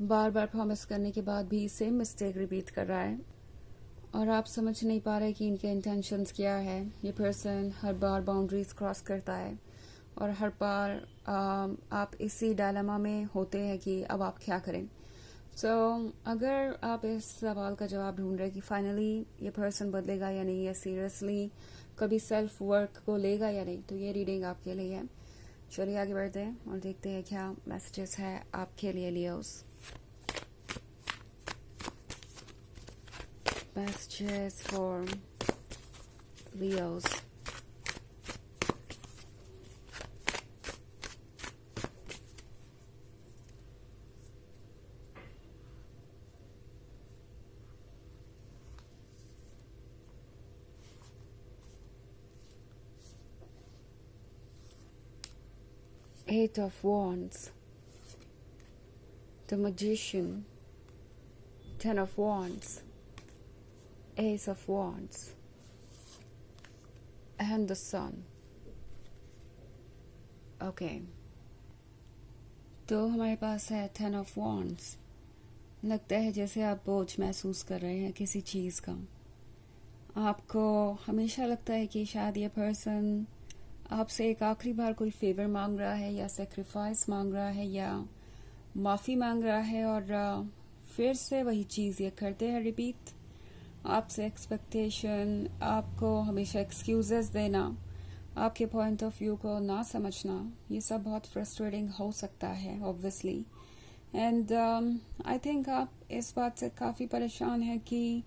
बार बार promise करने के बाद भी सेम मिस्टेक रिपीट कर रहा है और आप समझ नहीं पा रहे कि इनके इंटेंशंस क्या है। ये पर्सन हर बार बाउंड्रीज क्रॉस करता है और हर बार आप इसी डायलेमा में होते हैं कि अब आप क्या करें। अगर आप इस सवाल का जवाब ढूंढ रहे हैं कि फाइनली ये पर्सन बदलेगा या नहीं, या सीरियसली कभी सेल्फ वर्क को लेगा या नहीं, तो ये रीडिंग आपके लिए है। चलिए आगे बढ़ते हैं और देखते हैं क्या मैसेजेस है आपके लिए Leos. Messages for Leos. Eight of Wands, the Magician, Ten of Wands, Ace of Wands, and the Sun. Okay. तो हमारे पास है Ten of Wands. लगता है जैसे आप बोझ महसूस कर रहे हैं किसी चीज का। आपको हमेशा लगता है कि शायद ये पर्सन आपसे एक आखिरी बार कोई फेवर मांग रहा है, या सेक्रीफाइस मांग रहा है, या माफी मांग रहा है, और फिर से वही चीज ये करते हैं रिपीट। आपसे एक्सपेक्टेशन, आपको हमेशा एक्सक्यूजेस देना, आपके पॉइंट ऑफ व्यू को ना समझना, ये सब बहुत फ्रस्ट्रेटिंग हो सकता है ऑब्वियसली। एंड आई थिंक आप इस बात से काफी परेशान हैं कि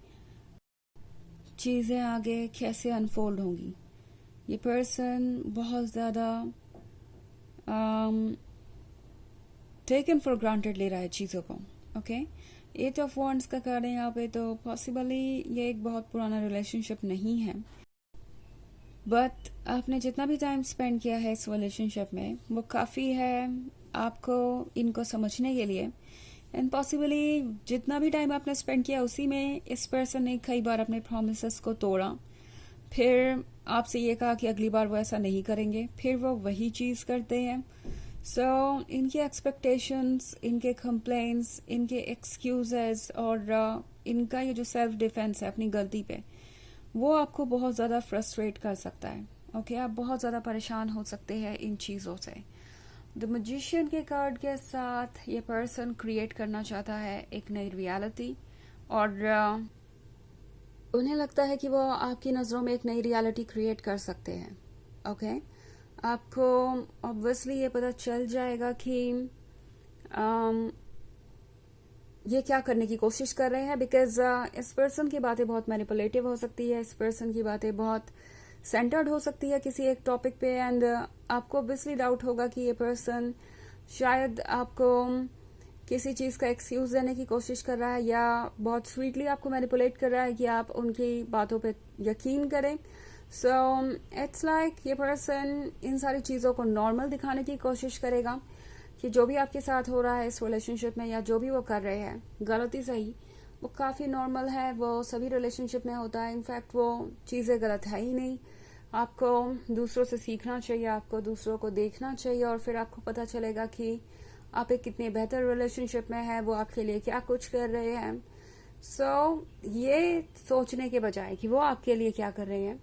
चीजें आगे कैसे अनफोल्ड होंगी। ये पर्सन बहुत ज्यादा टेकन फॉर ग्रांटेड ले रहा है चीजों को। ओके, एट ऑफ वॉन्ड्स का कार्ड है यहाँ पे, तो पॉसिबली ये एक बहुत पुराना रिलेशनशिप नहीं है, बट आपने जितना भी टाइम स्पेंड किया है इस रिलेशनशिप में वो काफी है आपको इनको समझने के लिए। एंड पॉसिबली जितना भी टाइम आपने स्पेंड किया उसी में इस पर्सन ने कई बार अपने प्रोमिसेस को तोड़ा, फिर आपसे ये कहा कि अगली बार वो ऐसा नहीं करेंगे, फिर वो वही चीज करते हैं। इनके एक्सपेक्टेशंस, इनके कंप्लेंट्स, इनके एक्सक्यूजेस और इनका ये जो सेल्फ डिफेंस है अपनी गलती पे, वो आपको बहुत ज्यादा फ्रस्ट्रेट कर सकता है। ओके, आप बहुत ज्यादा परेशान हो सकते हैं इन चीजों से। द मैजिशियन के कार्ड के साथ ये पर्सन क्रिएट करना चाहता है एक नई रियलिटी, और उन्हें लगता है कि वो आपकी नजरों में एक नई रियलिटी क्रिएट कर सकते हैं। ओके, आपको ऑब्वियसली ये पता चल जाएगा कि ये क्या करने की कोशिश कर रहे हैं, बिकॉज इस पर्सन की बातें बहुत मैनिपुलेटिव हो सकती है, इस पर्सन की बातें बहुत सेंटर्ड हो सकती है किसी एक टॉपिक पे, एंड आपको ऑब्वियसली डाउट होगा कि ये पर्सन शायद आपको किसी चीज का एक्सक्यूज देने की कोशिश कर रहा है, या बहुत स्वीटली आपको मैनिपुलेट कर रहा है कि आप उनकी बातों पे यकीन करें। इट्स लाइक ये पर्सन इन सारी चीजों को नॉर्मल दिखाने की कोशिश करेगा कि जो भी आपके साथ हो रहा है इस रिलेशनशिप में, या जो भी वो कर रहे हैं गलती सही, वो काफी नॉर्मल है, वो सभी रिलेशनशिप में होता है। इनफैक्ट वो चीजें गलत है ही नहीं। आपको दूसरों से सीखना चाहिए, आपको दूसरों को देखना चाहिए, और फिर आपको पता चलेगा कि आप एक कितने बेहतर रिलेशनशिप में है, वो आपके लिए क्या कुछ कर रहे हैं। ये सोचने के बजाय कि वो आपके लिए क्या कर रहे हैं,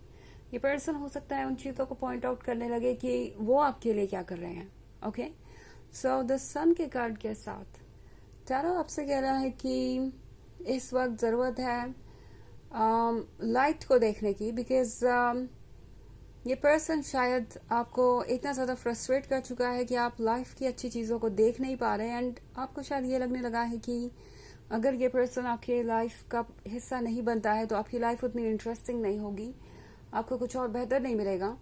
ये पर्सन हो सकता है उन चीजों को पॉइंट आउट करने लगे कि वो आपके लिए क्या कर रहे हैं। ओके, द सन के कार्ड के साथ टैरो आपसे कह रहा है कि इस वक्त जरूरत है लाइट को देखने की, बिकॉज ये पर्सन शायद आपको इतना ज्यादा फ्रस्ट्रेट कर चुका है कि आप लाइफ की अच्छी चीजों को देख नहीं पा रहे, एंड आपको शायद ये लगने लगा है कि अगर ये पर्सन आपके लाइफ का हिस्सा नहीं बनता है तो आपकी लाइफ उतनी इंटरेस्टिंग नहीं होगी, आपको कुछ और बेहतर नहीं मिलेगा।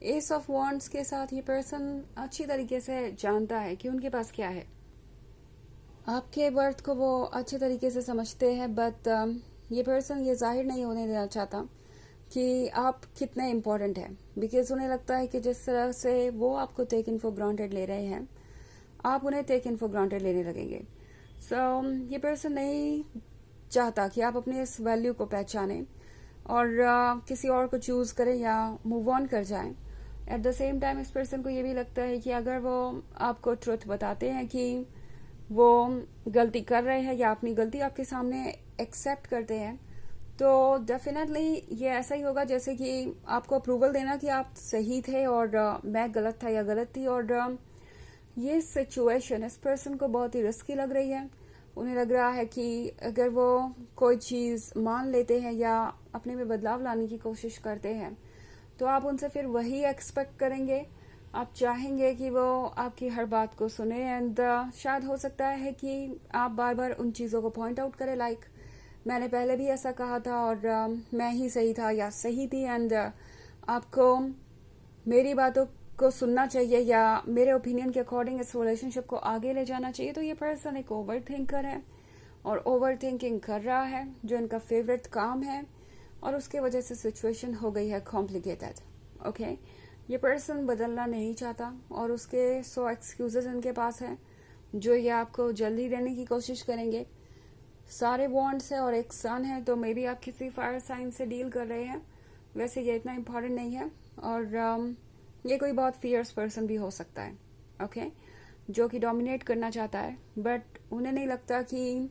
एस ऑफ वॉन्ड्स के साथ ये पर्सन अच्छी तरीके से जानता है कि उनके पास क्या है, आपके वर्थ को वो अच्छे तरीके से समझते हैं, बट ये पर्सन ये जाहिर नहीं होने देना चाहता कि आप कितने इम्पोर्टेंट हैं, बिकॉज उन्हें लगता है कि जिस तरह से वो आपको टेकन फॉर ग्रांटेड ले रहे हैं, आप उन्हें टेकन फॉर ग्रांटेड लेने लगेंगे। ये पर्सन नहीं चाहता कि आप अपने इस वैल्यू को पहचानें और किसी और को चूज करें या मूव ऑन कर जाएं। एट द सेम टाइम इस पर्सन को ये भी लगता है कि अगर वो आपको ट्रुथ बताते हैं कि वो गलती कर रहे हैं या अपनी गलती आपके सामने एक्सेप्ट करते हैं, तो डेफिनेटली ये ऐसा ही होगा जैसे कि आपको अप्रूवल देना कि आप सही थे और मैं गलत था या गलत थी। और ये सिचुएशन इस पर्सन को बहुत ही रिस्की लग रही है। उन्हें लग रहा है कि अगर वो कोई चीज़ मान लेते हैं या अपने में बदलाव लाने की कोशिश करते हैं, तो आप उनसे फिर वही एक्सपेक्ट करेंगे। आप चाहेंगे कि वो आपकी हर बात को सुने एंड शायद हो सकता है कि आप बार बार उन चीज़ों को पॉइंट आउट करें, लाइक मैंने पहले भी ऐसा कहा था और मैं ही सही था या सही थी एंड आपको मेरी बातों को सुनना चाहिए या मेरे ओपिनियन के अकॉर्डिंग इस रिलेशनशिप को आगे ले जाना चाहिए। तो ये पर्सन एक ओवर थिंकर है और ओवर थिंकिंग कर रहा है, जो इनका फेवरेट काम है, और उसके वजह से सिचुएशन हो गई है कॉम्प्लिकेटेड। ओके, ये पर्सन बदलना नहीं चाहता और उसके 100 एक्सक्यूजेज इनके पास हैं जो ये आपको जल्दी देने की कोशिश करेंगे। सारे वॉन्ड्स है और एक सन है, तो मे बी आप किसी फायर साइन से डील कर रहे हैं। वैसे ये इतना इम्पोर्टेंट नहीं है और ये कोई बहुत फियर्स पर्सन भी हो सकता है, ओके, जो कि डोमिनेट करना चाहता है, बट उन्हें नहीं लगता कि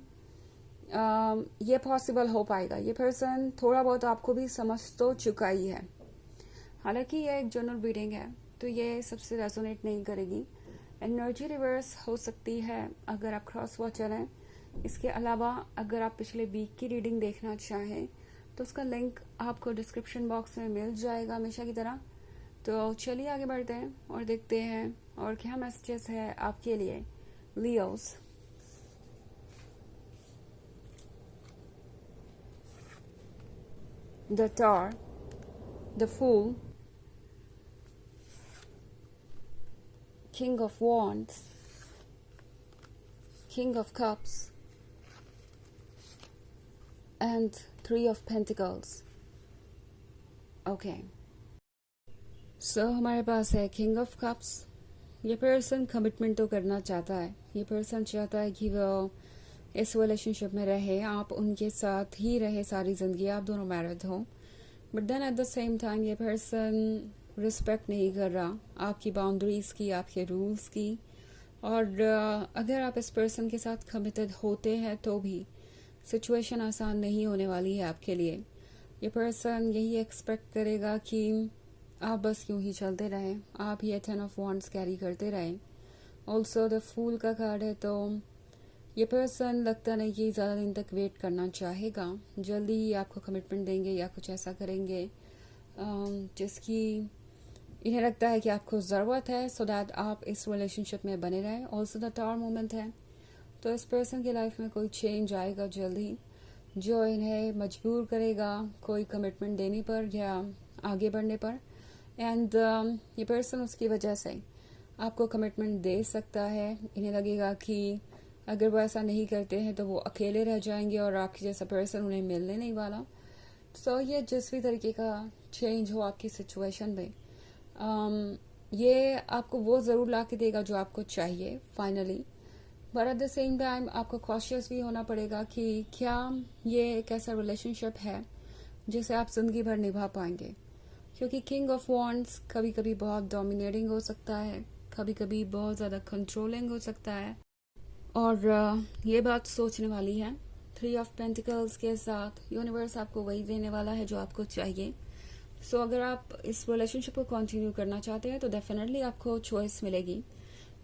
ये पॉसिबल हो पाएगा। ये पर्सन थोड़ा बहुत आपको भी समझ तो चुका ही है। हालांकि ये एक जनरल रीडिंग है तो ये सबसे रेजोनेट नहीं करेगी। एनर्जी रिवर्स हो सकती है अगर आप क्रॉस वॉचर हैं। इसके अलावा अगर आप पिछले वीक की रीडिंग देखना चाहें तो उसका लिंक आपको डिस्क्रिप्शन बॉक्स में मिल जाएगा हमेशा की तरह। तो चलिए आगे बढ़ते हैं और देखते हैं और क्या मैसेजेस है आपके लिए Leos. The tower, the fool, king of wands, king of cups and 3 of Pentacles. Okay. So हमारे पास है King of Cups। ये पर्सन कमिटमेंट तो करना चाहता है। ये पर्सन चाहता है कि वो इस रिलेशनशिप में रहे, आप उनके साथ ही रहे सारी जिंदगी, आप दोनों मैरिड हो। But then at the same time ये पर्सन रिस्पेक्ट नहीं कर रहा आपकी बाउंड्रीज की, आपके रूल्स की। और अगर आप इस पर्सन के साथ कमिटेड होते हैं तो भी सिचुएशन आसान नहीं होने वाली है आपके लिए। ये पर्सन यही एक्सपेक्ट करेगा कि आप बस यूं ही चलते रहें, आप ये 10 ऑफ वॉन्ड्स कैरी करते रहें। ऑल्सो द फूल का कार्ड है, तो ये पर्सन लगता नहीं कि ज़्यादा दिन तक वेट करना चाहेगा, जल्दी ही आपको कमिटमेंट देंगे या कुछ ऐसा करेंगे जिसकी इन्हें लगता है कि आपको ज़रूरत है सो दैट आप इस रिलेशनशिप में बने रहें। ऑल्सो द टावर मोमेंट है, तो इस पर्सन की लाइफ में कोई चेंज आएगा जल्दी जो इन्हें मजबूर करेगा कोई कमिटमेंट देने पर या आगे बढ़ने पर। एंड ये पर्सन उसकी वजह से आपको कमिटमेंट दे सकता है। इन्हें लगेगा कि अगर वो ऐसा नहीं करते हैं तो वो अकेले रह जाएंगे और आपके जैसा पर्सन उन्हें मिलने नहीं वाला। सो ये जिस भी तरीके का चेंज हो आपकी सिचुएशन में, ये आपको वो ज़रूर ला के देगा जो आपको चाहिए finally. But at the same time आपको कॉशियस भी होना पड़ेगा कि क्या ये एक ऐसा रिलेशनशिप है जिसे आप जिंदगी भर निभा पाएंगे, क्योंकि किंग ऑफ वॉन्ड्स कभी कभी बहुत डोमिनेटिंग हो सकता है, कभी कभी बहुत ज़्यादा कंट्रोलिंग हो सकता है, और ये बात सोचने वाली है। 3 ऑफ पेंटिकल्स के साथ यूनिवर्स आपको वही देने वाला है जो आपको चाहिए। सो अगर आप इस रिलेशनशिप को कंटिन्यू करना चाहते हैं तो डेफिनेटली आपको चॉइस मिलेगी।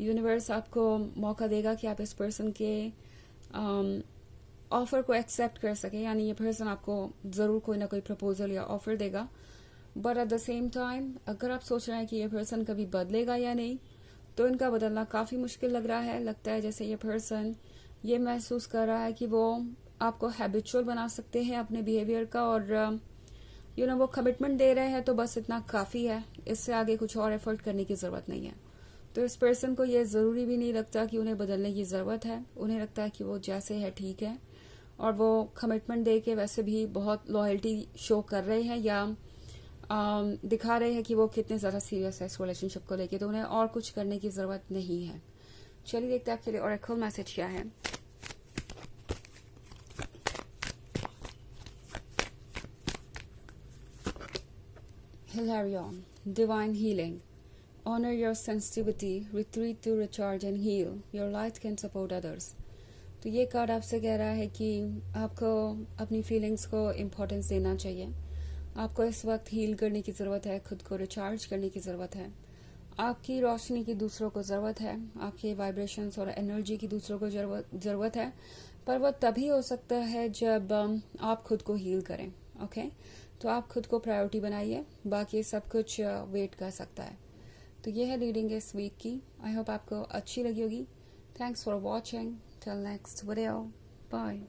यूनिवर्स आपको मौका देगा कि आप इस पर्सन के ऑफर को एक्सेप्ट कर सके, यानी ये पर्सन आपको ज़रूर कोई ना कोई प्रपोजल या ऑफर देगा। But at the same time अगर आप सोच रहे हैं कि ये पर्सन कभी बदलेगा या नहीं, तो इनका बदलना काफ़ी मुश्किल लग रहा है। लगता है जैसे ये पर्सन ये महसूस कर रहा है कि वो आपको हैबिचुअल बना सकते हैं अपने बिहेवियर का, और वो कमिटमेंट दे रहे हैं तो बस इतना काफ़ी है, इससे आगे कुछ और एफर्ट करने की ज़रूरत नहीं है। तो इस पर्सन को ये ज़रूरी भी नहीं लगता कि उन्हें बदलने की ज़रूरत है। उन्हें लगता है कि वो जैसे है ठीक है, और वो कमिटमेंट दे के वैसे भी बहुत लॉयल्टी शो कर रहे हैं या दिखा रहे हैं कि वो कितने ज़्यादा सीरियस है इस रिलेशनशिप को लेके, तो उन्हें और कुछ करने की ज़रूरत नहीं है। चलिए देखते हैं आपके लिए ऑरेकल मैसेज क्या है। Hilarion, divine healing, Honor your sensitivity, retreat to recharge and heal. Your light can support others. तो ये कार्ड आपसे कह रहा है कि आपको अपनी फीलिंग्स को इम्पोर्टेंस देना चाहिए. आपको इस वक्त हील करने की ज़रूरत है, खुद को रिचार्ज करने की ज़रूरत है. आपकी रोशनी की दूसरों को ज़रूरत है, आपके वाइब्रेशंस और एनर्जी की दूसरों को ज़रूरत है, पर वो तभी हो सकता है जब आप खुद को हील करें. ओके, तो आप खुद को प्रायोरिटी बनाइए, बाकी सब कुछ वेट कर सकता है. तो ये है रीडिंग इस वीक की. आई होप आपको अच्छी लगी होगी. Thanks for watching. Till next video. Bye.